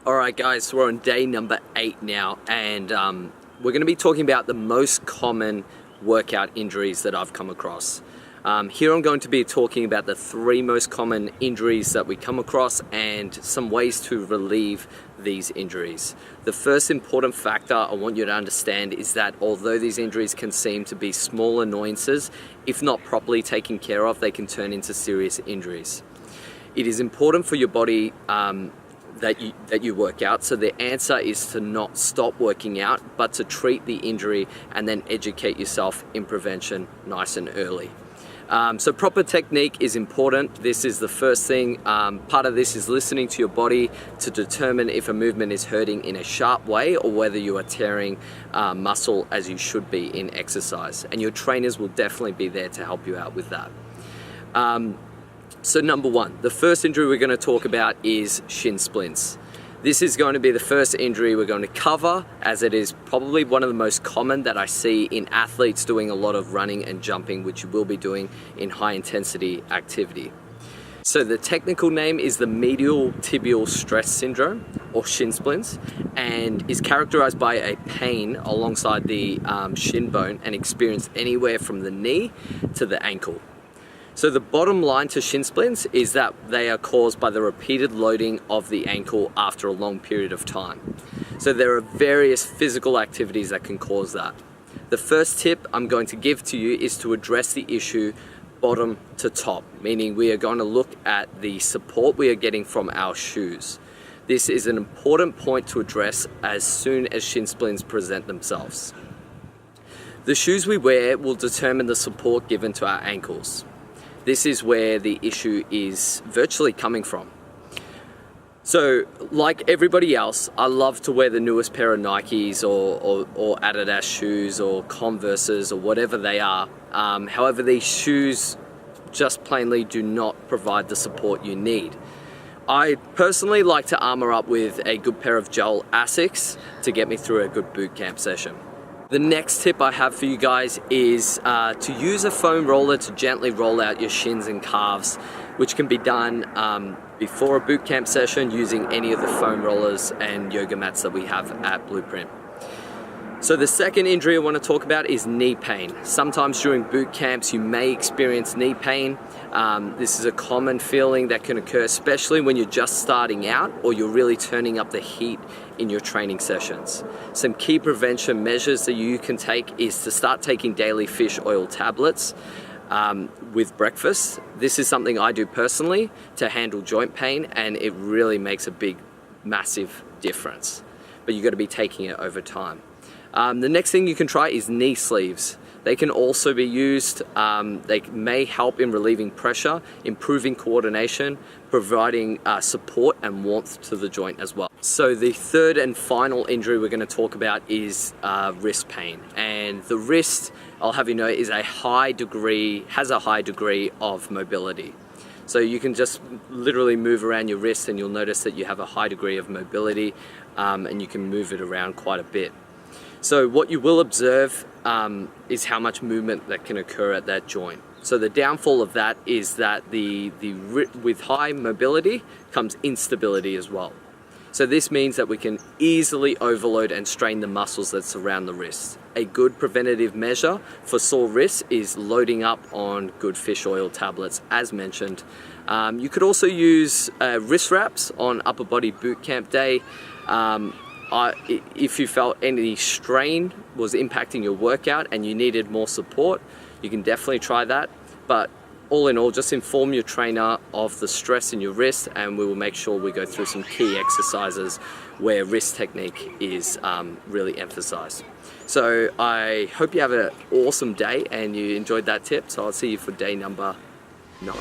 Alright guys, we're on day number 8 now, and we're going to be talking about the most common workout injuries that I've come across. Here I'm going to be talking about the 3 most common injuries that we come across and some ways to relieve these injuries. The first important factor I want you to understand is that although these injuries can seem to be small annoyances, if not properly taken care of, they can turn into serious injuries. It is important for your body that you work out. So the answer is to not stop working out, but to treat the injury and then educate yourself in prevention nice and early. So proper technique is important. This is the first thing. Part of this is listening to your body to determine if a movement is hurting in a sharp way or whether you are tearing muscle as you should be in exercise. And your trainers will definitely be there to help you out with that. So number 1, the first injury we're going to talk about is shin splints. This is going to be the first injury we're going to cover, as it is probably one of the most common that I see in athletes doing a lot of running and jumping, which you will be doing in high intensity activity. So the technical name is the medial tibial stress syndrome, or shin splints, and is characterized by a pain alongside the shin bone and experienced anywhere from the knee to the ankle. So the bottom line to shin splints is that they are caused by the repeated loading of the ankle after a long period of time. So there are various physical activities that can cause that. The first tip I'm going to give to you is to address the issue bottom to top, meaning we are going to look at the support we are getting from our shoes. This is an important point to address as soon as shin splints present themselves. The shoes we wear will determine the support given to our ankles. This is where the issue is virtually coming from. So, like everybody else, I love to wear the newest pair of Nikes or Adidas shoes or Converses or whatever they are. However, these shoes just plainly do not provide the support you need. I personally like to armor up with a good pair of gel Asics to get me through a good boot camp session. The next tip I have for you guys is to use a foam roller to gently roll out your shins and calves, which can be done before a boot camp session using any of the foam rollers and yoga mats that we have at Blueprint. So the second injury I want to talk about is knee pain. Sometimes during boot camps you may experience knee pain. This is a common feeling that can occur, especially when you're just starting out or you're really turning up the heat in your training sessions. Some key prevention measures that you can take is to start taking daily fish oil tablets with breakfast. This is something I do personally to handle joint pain, and it really makes a massive difference. But you've got to be taking it over time. The next thing you can try is knee sleeves. They can also be used, they may help in relieving pressure, improving coordination, providing support and warmth to the joint as well. So the third and final injury we're going to talk about is wrist pain. And the wrist, I'll have you know, has a high degree of mobility. So you can just literally move around your wrist and you'll notice that you have a high degree of mobility, and you can move it around quite a bit. So what you will observe is how much movement that can occur at that joint. So the downfall of that is that with high mobility comes instability as well. So this means that we can easily overload and strain the muscles that surround the wrist. A good preventative measure for sore wrists is loading up on good fish oil tablets, as mentioned. You could also use wrist wraps on upper body boot camp day. If you felt any strain was impacting your workout and you needed more support, you can definitely try that. But all in all, just inform your trainer of the stress in your wrist, and we will make sure we go through some key exercises where wrist technique is really emphasized. So I hope you have an awesome day and you enjoyed that tip. So I'll see you for day number 9.